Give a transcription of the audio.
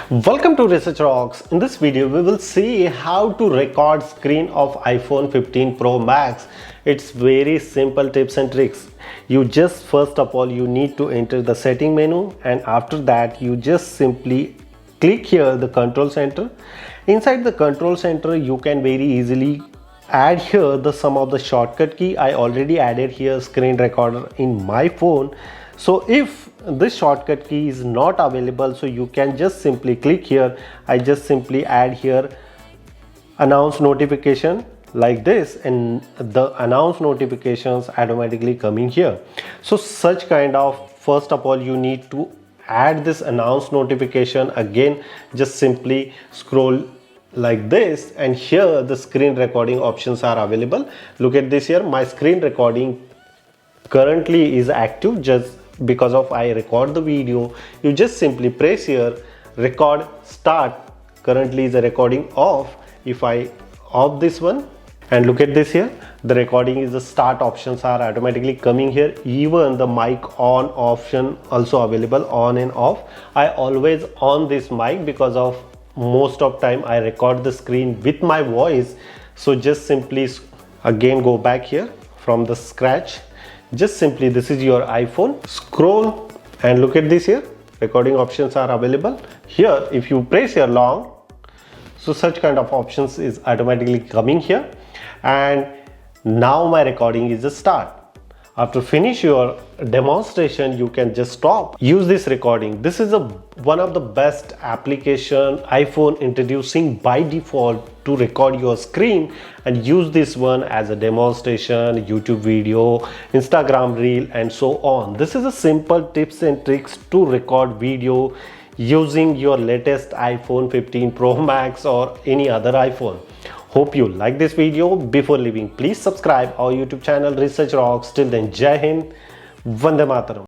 Welcome to Research Rocks. In this video we will see how to record screen of iPhone 15 Pro Max. It's very simple tips and tricks. You just first of all you need to enter the setting menu, and after that you just simply click here the control center. Inside the control center you can very easily add here some of the shortcut key. I already added here screen recorder in my phone. So if this shortcut key is not available, so you can just simply click here. I just simply add here announce notification like this, and the announce notifications automatically coming here. So such kind of, first of all you need to add this announce notification. Again just simply scroll like this, and here the screen recording options are available. Look at this here, my screen recording currently is active just because of I record the video. You just simply press here record start. Currently is the recording off. If I off this one, and look at this here, the recording is the start options are automatically coming here. Even the mic on option also available, on and off. I always on this mic because of most of time I record the screen with my voice. So just simply again go back here from the scratch. Just simply, this is your iPhone, scroll and look at this here, recording options are available here. If you press here long, so such kind of options is automatically coming here, and now my recording is a start. After finish your demonstration, you can just stop. Use this recording. This is one of the best application iPhone introducing by default to record your screen, and use this one as a demonstration, YouTube video, Instagram reel and so on. This is a simple tips and tricks to record video using your latest iPhone 15 Pro Max or any other iPhone. Hope you like this video. Before leaving, please subscribe our YouTube channel Research Rocks. Till then, Jai Hind, Vande Mataram.